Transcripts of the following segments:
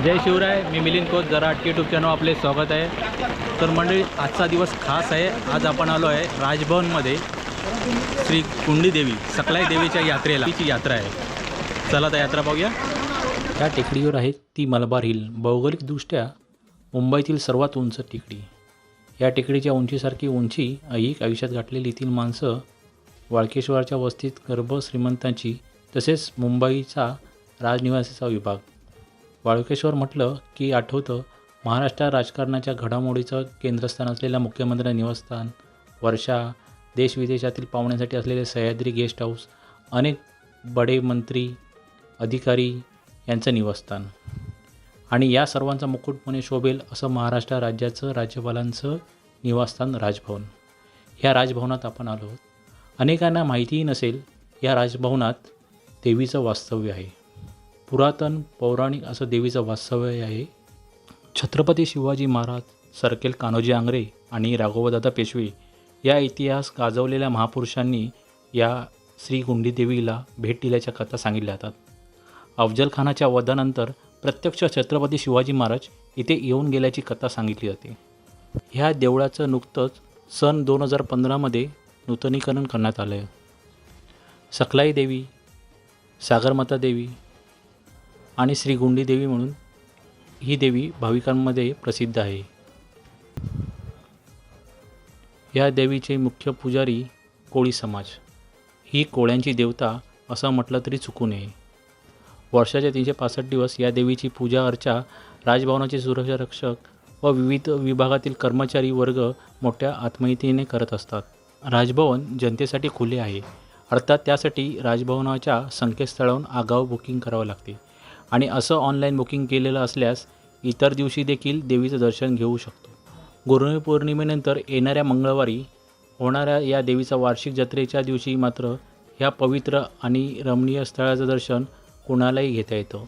जय शिवराय. मी Milind coach. जरा YouTube channel आपले स्वागत आहे. तर मंडळी, आजचा दिवस खास आहे. आज आपण आलो आहे राजभवनमध्ये श्री कुंडी देवी सकलाई देवीच्या यात्रेला. तिची यात्रा आहे. चला तर यात्रा पाहूया. या टेकडीवर आहे ती मलबार हिल. भौगोलिकदृष्ट्या मुंबईतील सर्वात उंच टेकडी. या टेकडीच्या उंचीसारखी उंची ऐहिक आयुष्यात गाठलेली 3 माणसं वाळकेश्वरच्या वस्तीत गर्भ श्रीमंतांची, तसेच मुंबईचा राजनिवासीचा विभाग. वाळकेश्वर म्हटलं की आठवतं महाराष्ट्र राजकारणाच्या घडामोडीचं केंद्रस्थान असलेल्या मुख्यमंत्री निवासस्थान, वर्षा, देशविदेशातील पाहुण्यांसाठी असलेले सह्याद्री गेस्ट हाऊस, अनेक बडे मंत्री अधिकारी यांचं निवासस्थान आणि या सर्वांचा मुकुटपणे शोभेल असं महाराष्ट्र राज्याचं राज्यपालांचं निवासस्थान राजभवन. ह्या राजभवनात आपण आलो. अनेकांना माहितीही नसेल, या राजभवनात देवीचं वास्तव्य आहे. पुरातन पौराणिक असं देवीचं वास्तव्य आहे. छत्रपती शिवाजी महाराज, सरकेल कान्होजी आंग्रे आणि राघवदादा पेशवे या इतिहास गाजवलेल्या महापुरुषांनी या श्री कुंडी देवीला भेट दिल्याच्या कथा सांगितल्या जातात. अफजल खानाच्या वधानंतर प्रत्यक्ष छत्रपती शिवाजी महाराज इथे येऊन गेल्याची कथा सांगितली जाते. ह्या देवळाचं नुकतंच सन 2015मध्ये नूतनीकरण करण्यात आलं आहे. सकलाई देवी, सागरमाता देवी आणि श्री गुंडी देवी म्हणून ही देवी भाविकांमध्ये प्रसिद्ध आहे. या देवीचे मुख्य पुजारी कोळी समाज. ही कोळ्यांची देवता असं म्हटलं तरी चुकू नये. वर्षाचे 365 दिवस या देवीची पूजा अर्चा राजभवनाचे सुरक्षा रक्षक व विविध विभागातील कर्मचारी वर्ग मोठ्या आत्मीयतेने करत असतात. राजभवन जनतेसाठी खुले आहे, अर्थात त्यासाठी राजभवनाच्या संकेतस्थळावरून आगाऊ बुकिंग करावं लागते आणि असं ऑनलाईन बुकिंग केलेलं असल्यास इतर दिवशी देखील देवीचं दर्शन घेऊ शकतो. गुरुपौर्णिमेनंतर येणाऱ्या मंगळवारी होणाऱ्या या देवीचा वार्षिक जत्रेच्या दिवशी मात्र ह्या पवित्र आणि रमणीय स्थळाचं दर्शन कुणालाही घेता येतं.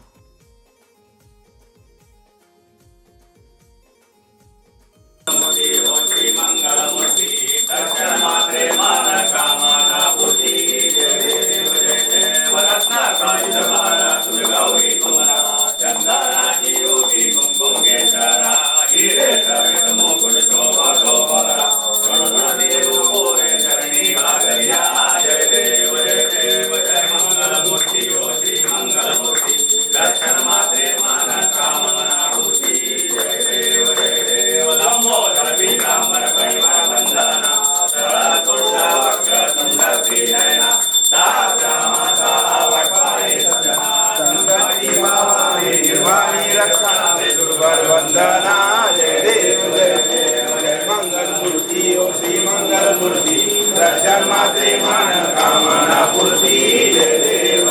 वंदना जय देव जय देव जय मंगल मूर्ति ओ श्री मंगल मूर्ति दर्शन मात्रे मन कामना पूर्ति जय देव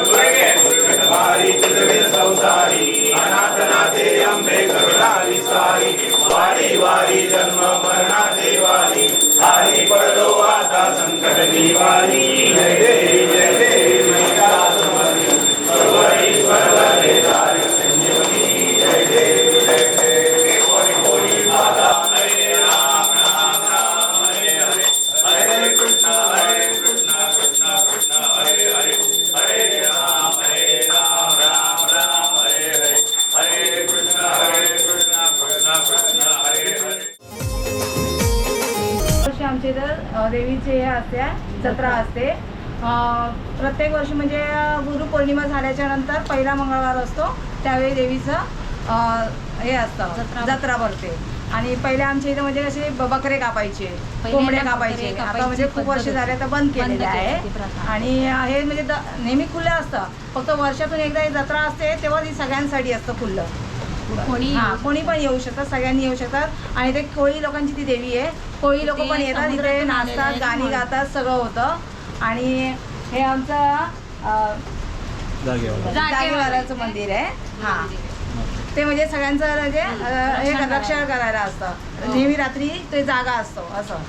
दुर्गेश्वरी तुझे संसारी अनाथनाथे अंबे करुणा विस्तारी वारी वारी जन्म मरणाचे वारी हरी पडलो आता संकट निवारी जय देव जय देव सर्व ईश्वर वरे तारी संजीवनी जय देव जय देव कोई कोई माता हरे राम राम राम हरे हरे हरे कृष्ण कृष्ण कृष्ण हरे हरे हरे राम राम राम हरे हरे हरे कृष्ण कृष्ण कृष्ण हरे हरे. आमच्या इथं देवीचे हे असते, जत्रा असते. प्रत्येक वर्षी म्हणजे गुरुपौर्णिमा झाल्याच्या नंतर पहिला मंगळवार असतो, त्यावेळी देवीचं हे असतं, जत्रा भरते. आणि पहिले आमच्या इथं म्हणजे कसे बकरे कापायचे, कोंबडे कापायचे. आता म्हणजे खूप वर्ष झाले तर बंद केलेले आहे. आणि हे म्हणजे नेहमी खुलं असतं. फक्त वर्षातून एकदा ही जत्रा असते, तेव्हा ही सगळ्यांसाठी असतं खुलं. कोणी पण येऊ शकतात, सगळ्यांनी येऊ शकतात. आणि ते कोळी लोकांची ती देवी आहे. कोळी लोक पण येतात, इथे नाचतात, गाणी गातात, सगळं होतं. आणि हे आमचं जागेवालाचं मंदिर आहे. हां, ते म्हणजे सगळ्यांचं म्हणजे हे रक्षण करायला असतं. नेहमी रात्री ते जागा असतो असं.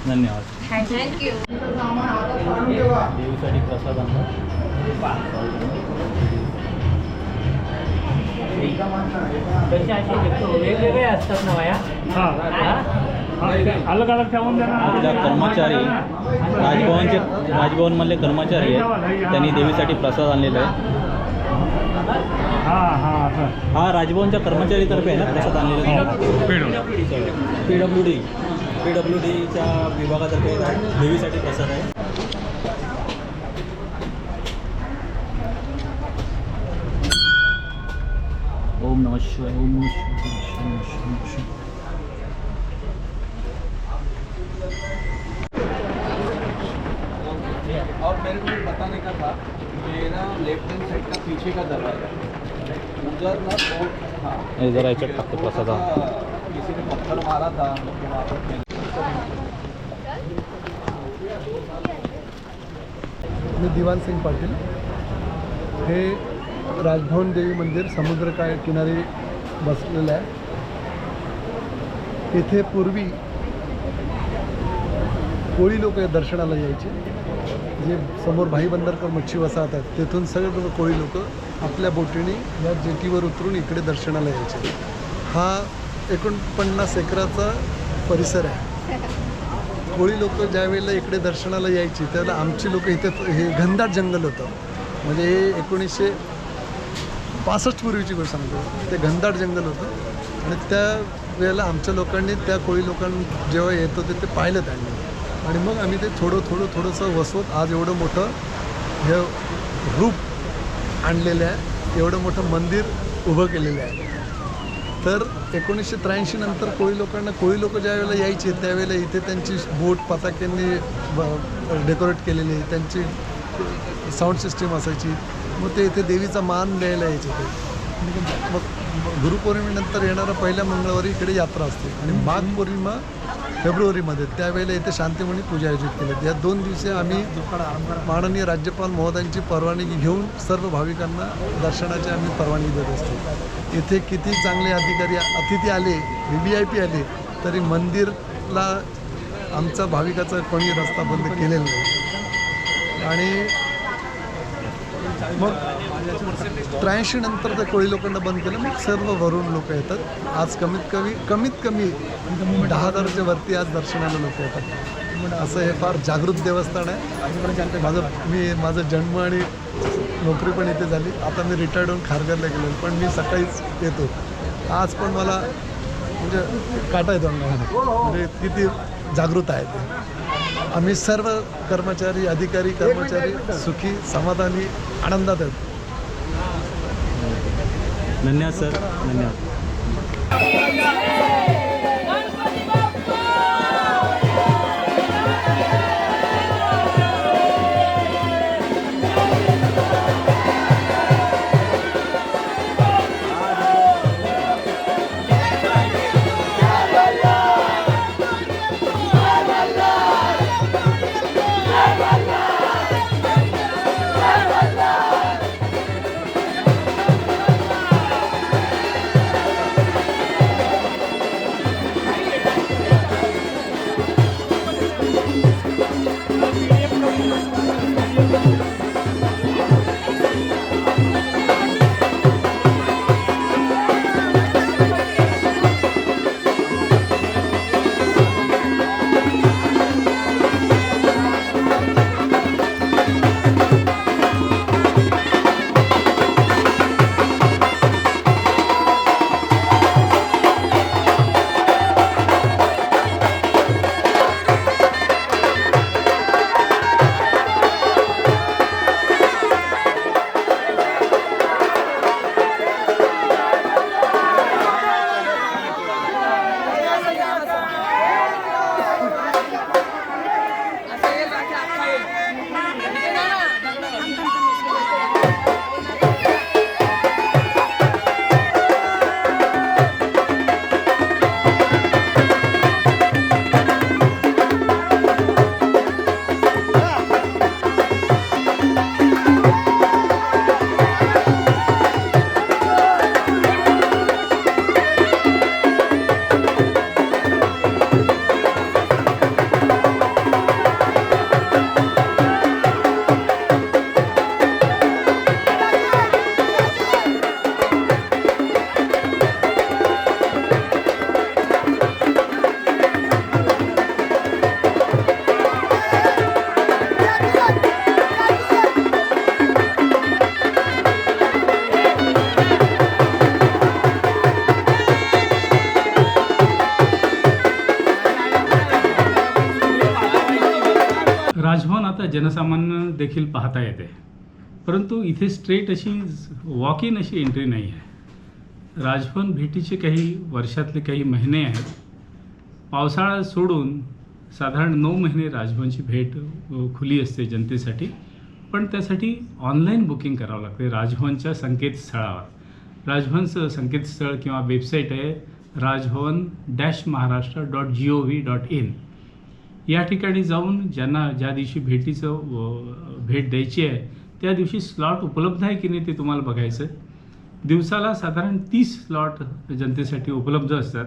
धन्यवाद. थँक्यू. देवीसाठी प्रसाद आणला. वेगवेगळे असतात ना वया. अलग अलग ठेवून आपल्या कर्मचारी राजभवनमधले कर्मचारी आहेत, त्यांनी देवीसाठी प्रसाद आणलेला आहे. हा राजभवनच्या कर्मचारीतर्फे आहे ना प्रसाद आणलेला पी डब्ल्यू डीच्या विभागातर्फे देवीसाठी प्रसाद आहे. ओम नमः शिवाय ओम नमः शिवाय. और मेरे को बताने का था मेरा लेफ्ट हैंड साइड का पीछे का दरवाजा उधर ना तो हाँ हे जरा याच्यात टाकतो प्रसाद. किसी ने पत्थर मारा था तो वहाँ पर मी दिवान सिंग पाटील. हे राजभवन देवी मंदिर समुद्र किनारी बसलेलं आहे. इथे पूर्वी कोळी लोक दर्शनाला यायचे. जे समोर भाई बंदरकर मच्छी वसाहत आहेत तेथून सगळे कोळी लोक आपल्या बोटीने या जेटीवर उतरून इकडे दर्शनाला यायचे. हा 49 एकराचा परिसर आहे. कोळी लोक ज्या वेळेला इकडे दर्शनाला यायची त्यावेळेला आमची लोक इथे हे घनदाट जंगल होतं. म्हणजे हे 1965 पूर्वीची गोष्ट सांगतो. ते घनदाट जंगल होतं आणि त्या वेळेला आमच्या लोकांनी त्या कोळी लोकांना जेव्हा येत होते ते पाहिलं त्यांनी आणि मग आम्ही ते थोडंसं वसवत आज एवढं मोठं हे रूप आणलेलं आहे. एवढं मोठं मंदिर उभं केलेलं आहे. तर 1983 नंतर कोळी लोक ज्या वेळेला यायचे त्यावेळेला इथे त्यांची बोट पताक्यांनी डेकोरेट केलेली, त्यांची साऊंड सिस्टीम असायची. मग ते इथे देवीचा मान द्यायला यायचे ते. मग गुरुपौर्णिमेनंतर येणारा पहिल्या मंगळवारी इकडे यात्रा असते आणि माघ पौर्णिमा फेब्रुवारीमध्ये त्यावेळेला इथे शांतिमणी पूजा आयोजित केली. या 2 दिवशी आम्ही माननीय राज्यपाल महोदयांची परवानगी घेऊन सर्व भाविकांना दर्शनाची आम्ही परवानगी देत असतो. इथे किती चांगले अतिथी आले, VVIP आले तरी मंदिरला आमचा भाविकाचा कोणी रस्ता बंद केलेला नाही. आणि मग 83 नंतर त्या कोळी लोकांना बंद केलं. मग सर्व वरून लोक येतात. आज कमीत कमी 10,000च्या वरती आज दर्शनाला लोक येतात. असं हे फार जागृत देवस्थान आहे. माझं जन्म आणि नोकरी पण इथे झाली. आता मी रिटायर्ड होऊन खारघरला गेलो पण मी सकाळीच येतो. आज पण मला म्हणजे काटा येतो अंगामध्ये. म्हणजे किती जागृत आहे ते. आम्ही सर्व अधिकारी कर्मचारी सुखी समाधानी आनंदात आहेत. धन्यवाद सर, धन्यवाद. राजभवन आता जनसामान्य देखील पाहता येते, परंतु इथे स्ट्रेट अशी वॉक इन अशी एंट्री नाही आहे. राजभवन भेटीचे काही वर्षातले काही महिने आहेत. पावसाळा सोडून साधारण 9 महिने राजभवनची भेट खुली असते जनतेसाठी, पण त्यासाठी ऑनलाईन बुकिंग करावं लागते राजभवनच्या संकेतस्थळावर. राजभवनचं संकेतस्थळ किंवा वेबसाईट आहे rajbhavan-maharashtra.gov.in. या ठिकाणी जाऊन ज्यांना ज्या दिवशी भेट द्यायची आहे त्या दिवशी स्लॉट उपलब्ध आहे की नाही ते तुम्हाला बघायचं आहे. दिवसाला साधारण 30 स्लॉट जनतेसाठी उपलब्ध असतात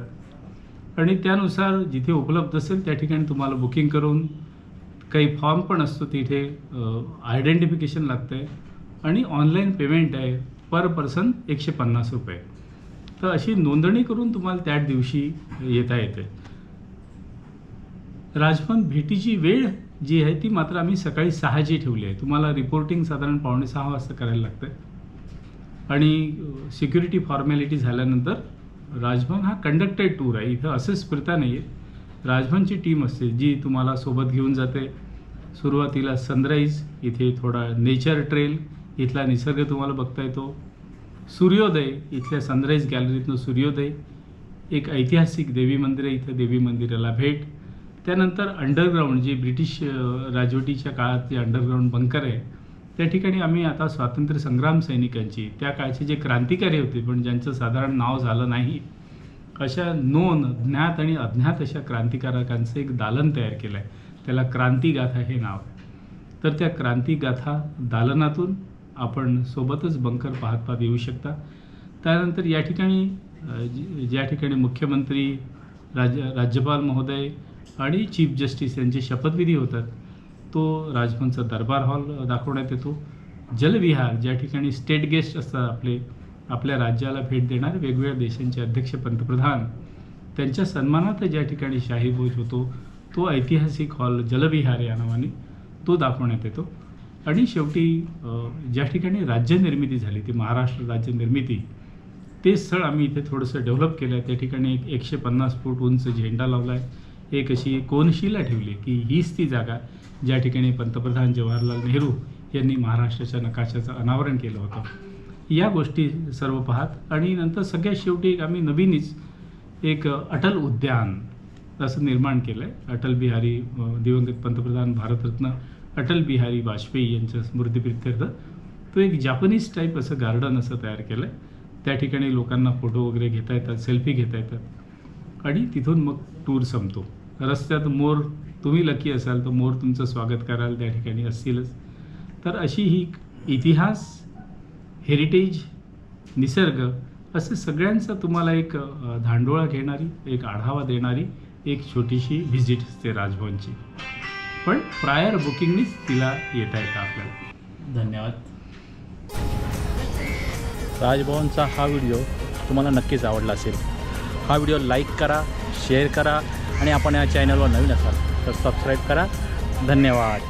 आणि त्यानुसार जिथे उपलब्ध असेल त्या ठिकाणी तुम्हाला बुकिंग करून काही फॉर्म पण असतो तिथे, आयडेंटिफिकेशन लागतं आहे आणि ऑनलाईन पेमेंट आहे पर पर्सन 150 रुपये. तर अशी नोंदणी करून तुम्हाला त्याच दिवशी येता येते. राजभवन भेटीची वेळ जी आहे ती मात्र आम्ही सकाळी 6ची ठेवली आहे. तुम्हाला रिपोर्टिंग साधारण 5:45 वाजता करायला लागतं आहे आणि सिक्युरिटी फॉर्मॅलिटी झाल्यानंतर राजभवन हा कंडक्टेड टूर आहे. इथं असंच फिरता नाही आहे. राजभवनची टीम असते जी तुम्हाला सोबत घेऊन जाते. सुरुवातीला सनराईज, इथे थोडा नेचर ट्रेल, इथला निसर्ग तुम्हाला बघता येतो. सूर्योदय, इथल्या सनराईज गॅलरीतनं सूर्योदय. एक ऐतिहासिक देवी मंदिर आहे, इथं देवी मंदिराला भेट. त्यानंतर अंडरग्राऊंड, जे ब्रिटिश राजवटीच्या काळात जे अंडरग्राऊंड बंकर आहे त्या ठिकाणी आम्ही आता स्वातंत्र्य संग्राम सैनिकांची, त्या काळचे जे क्रांतिकारी होते पण ज्यांचं साधारण नाव झालं नाही, अशा नोंद ज्ञात आणि अज्ञात अशा क्रांतिकारकांचं एक दालन तयार केलं आहे. त्याला क्रांतिगाथा हे नाव आहे. तर त्या क्रांतिगाथा दालनातून आपण सोबतच बंकर पाहत येऊ शकता. त्यानंतर या ठिकाणी ज्या ठिकाणी मुख्यमंत्री, राज्यपाल महोदय आणि चीफ जस्टिस यांचे शपथविधी होतात तो राजभवनचा दरबार हॉल दाखवण्यात येतो. जलविहार, ज्या ठिकाणी स्टेट गेस्ट असतात, आपल्या राज्याला भेट देणारे वेगवेगळ्या देशांचे अध्यक्ष, पंतप्रधान, त्यांच्या सन्मानार्थ ज्या ठिकाणी शाही भोज होतो तो ऐतिहासिक हॉल जलविहार या नावाने तो दाखवण्यात येतो. आणि शेवटी ज्या ठिकाणी राज्यनिर्मिती झाली, ती महाराष्ट्र राज्यनिर्मिती, ते स्थळ आम्ही इथे थोडंसं डेव्हलप केलं आहे. त्या ठिकाणी एक 150 फूट उंच झेंडा लावला आहे. एक अशी कोनशिला ठेवली की हीच ती जागा ज्या ठिकाणी पंतप्रधान जवाहरलाल नेहरू यांनी महाराष्ट्राच्या नकाशाचं अनावरण केलं होतं. या गोष्टी सर्व पाहत आणि नंतर सगळ्यात शेवटी आम्ही नवीनच एक अटल उद्यान असं निर्माण केलं आहे. अटल बिहारी, दिवंगत पंतप्रधान भारतरत्न अटल बिहारी वाजपेयी यांच्या स्मृतिप्रित्यर्थ तो एक जापनीज टाईप असं गार्डन असं तयार केलं आहे. त्या ठिकाणी लोकांना फोटो वगैरे घेता येतात, सेल्फी घेता येतात आणि तिथून मग टूर संपतो. रस्त्यात मोर, तुम्ही लकी असाल तर मोर तुमचं स्वागत करायला त्या ठिकाणी असतीलच. तर अशी ही इतिहास, हेरिटेज, निसर्ग असं सगळ्यांचा तुम्हाला एक धांडोळा घेणारी, एक आढावा देणारी एक छोटीशी व्हिजिट असते राजभवनची. पण प्रायर बुकिंगनीच तिला येता येतं आपल्याला. धन्यवाद. राजभवनचा हा व्हिडिओ तुम्हाला नक्कीच आवडला असेल. हा व्हिडिओ लाईक करा, शेअर करा आणि आपण या चॅनलवर नवीन असाल तर सबस्क्राईब करा. धन्यवाद.